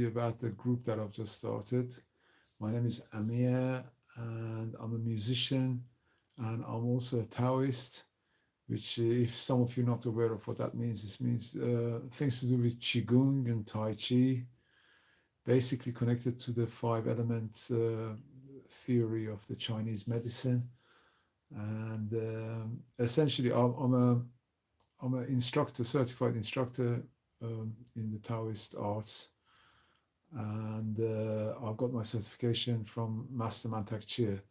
About the group that I've just started. My name is Amir, and I'm a musician, and I'm also a Taoist. Which, if some of you are not aware of what that means, this means things to do with Qigong and Tai Chi, basically connected to the five elements theory of the Chinese medicine. And essentially, I'm an instructor, certified instructor in the Taoist arts, and I've got my certification from Master Mantak Chia.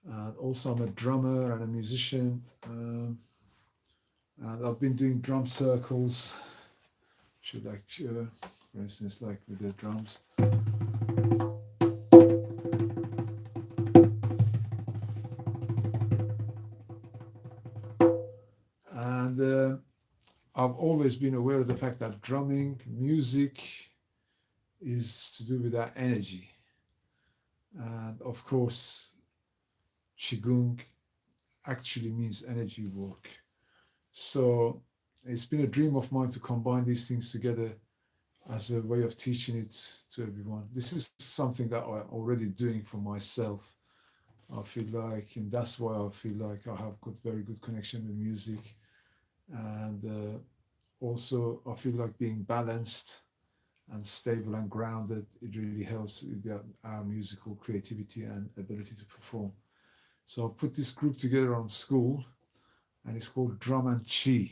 And also, I'm a drummer and a musician, and I've been doing drum circles. Should for instance, like with the drums. And I've always been aware of the fact that drumming, music, is to do with our energy. And of course, Qigong actually means energy work. So it's been a dream of mine to combine these things together as a way of teaching it to everyone. This is something that I'm already doing for myself. I feel like, and that's why I feel like I have got very good connection with music. And also, I feel like being balanced and stable and grounded, it really helps with our musical creativity and ability to perform. So I've put this group together on Skool, and it's called Drum and Chi.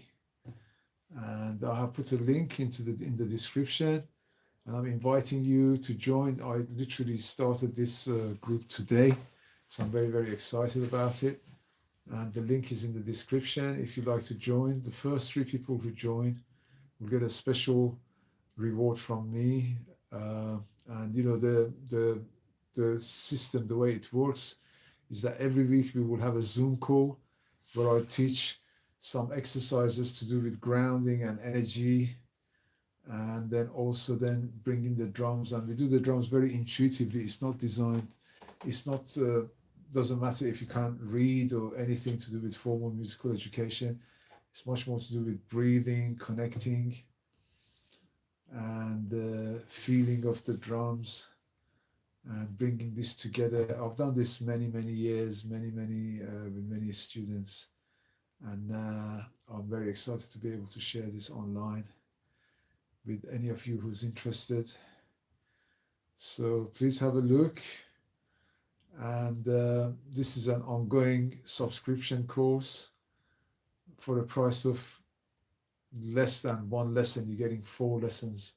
And I have put a link in the description, and I'm inviting you to join. I literally started this group today, so I'm very excited about it. And the link is in the description if you'd like to join. The first three people who join will get a special reward from me. And the system, the way it works, is that every week we will have a Zoom call where I teach some exercises to do with grounding and energy, and then also then bring in the drums. And we do the drums very intuitively. It's not designed, it's not doesn't matter if you can't read or anything to do with formal musical education. It's much more to do with breathing, connecting, and the feeling of the drums, and bringing this together. I've done this many years, many with many students, and I'm very excited to be able to share this online with any of you who's interested. So please have a look. And this is an ongoing subscription course for a price of less than one lesson. You're getting 4 lessons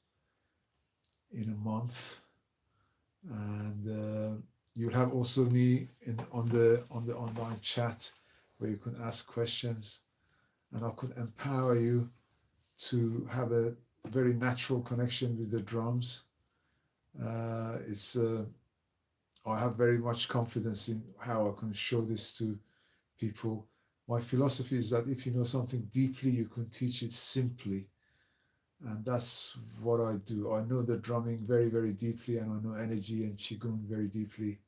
in a month, and you'll have also me on the online chat where you can ask questions, and I could empower you to have a very natural connection with the drums. I have very much confidence in how I can show this to people. My philosophy is that if you know something deeply, you can teach it simply. And that's what I do. I know the drumming very deeply, and I know energy and Qigong very deeply.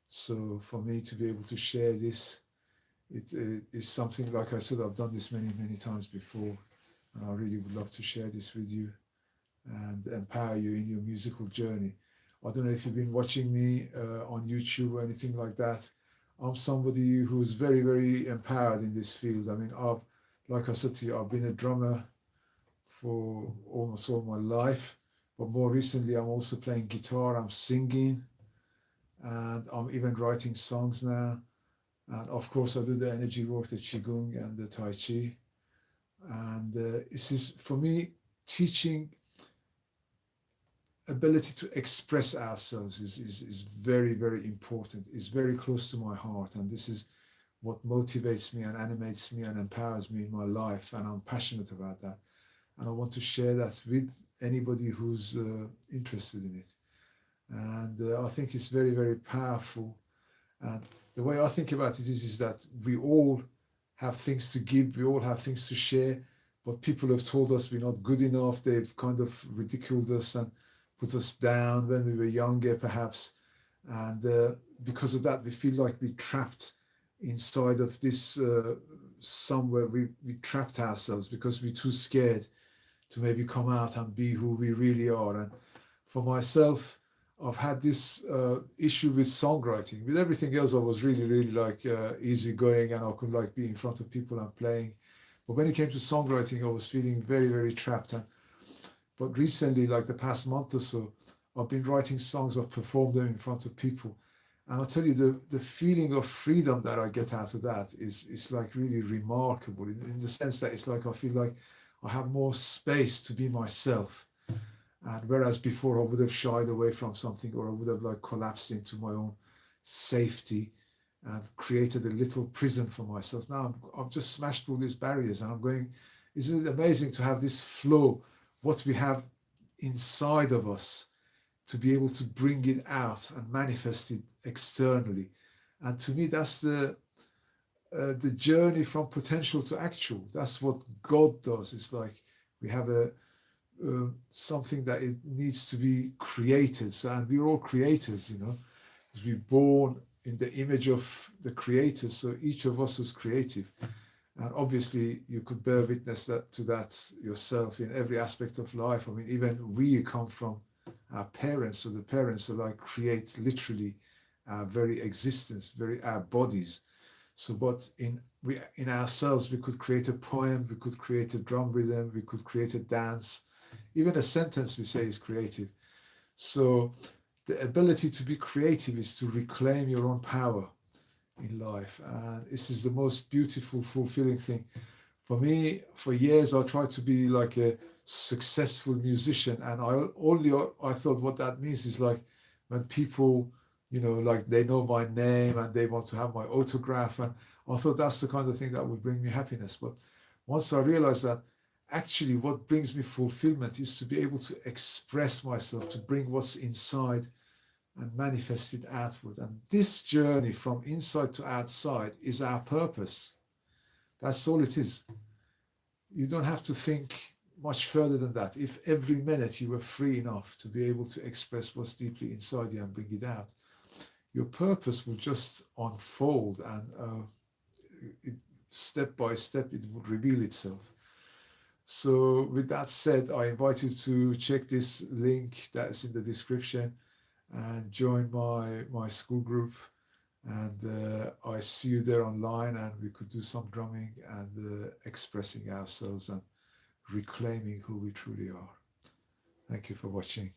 So for me to be able to share this, it is something, like I said, I've done this many times before. And I really would love to share this with you and empower you in your musical journey. I don't know if you've been watching me on YouTube or anything like that. I'm somebody who's very empowered in this field. I mean, like I said to you, I've been a drummer for almost all my life, but more recently I'm also playing guitar, I'm singing, and I'm even writing songs now. And of course I do the energy work, the Qigong and the Tai Chi. And this is, for me, teaching ability to express ourselves is very important. It's very close to my heart, and this is what motivates me and animates me and empowers me in my life, and I'm passionate about that, and I want to share that with anybody who's interested in it. And I think it's very powerful. And the way I think about it is that we all have things to give, we all have things to share, but people have told us we're not good enough. They've kind of ridiculed us and put us down when we were younger, perhaps. And because of that, we feel like we're trapped inside of this somewhere. We trapped ourselves because we're too scared to maybe come out and be who we really are. And For myself, I've had this issue with songwriting. With everything else, I was really, really like easygoing, and I could like be in front of people and playing. But when it came to songwriting, I was feeling very, very trapped. But recently, like the past month or so, I've been writing songs. I've performed them in front of people, and I'll tell you the feeling of freedom that I get out of that is like really remarkable in the sense that it's like I feel like I have more space to be myself. And whereas before I would have shied away from something, or I would have like collapsed into my own safety and created a little prison for myself. Now I've just smashed all these barriers, and I'm going, isn't it amazing to have this flow, what we have inside of us, to be able to bring it out and manifest it externally. And to me, that's the journey from potential to actual. That's what God does. It's like we have a something that it needs to be created. So, and we're all creators, you know, as we're born in the image of the Creator. So each of us is creative, and obviously you could bear witness that to that yourself in every aspect of life. I mean, even we come from our parents, so the parents are like create literally our very existence, very our bodies. So, but in ourselves, we could create a poem, we could create a drum rhythm, we could create a dance, even a sentence we say is creative. So, the ability to be creative is to reclaim your own power in life, and this is the most beautiful, fulfilling thing. For me, for years, I tried to be like a successful musician, and I thought what that means is like when people, you know, like they know my name and they want to have my autograph, and I thought that's the kind of thing that would bring me happiness. But once I realized that actually what brings me fulfillment is to be able to express myself, to bring what's inside and manifest it outward. And this journey from inside to outside is our purpose. That's all it is. You don't have to think much further than that. If every minute you were free enough to be able to express what's deeply inside you and bring it out, your purpose will just unfold, and step by step it would reveal itself. So with that said, I invite you to check this link that's in the description and join my school group, and I see you there online, and we could do some drumming and expressing ourselves and reclaiming who we truly are. Thank you for watching.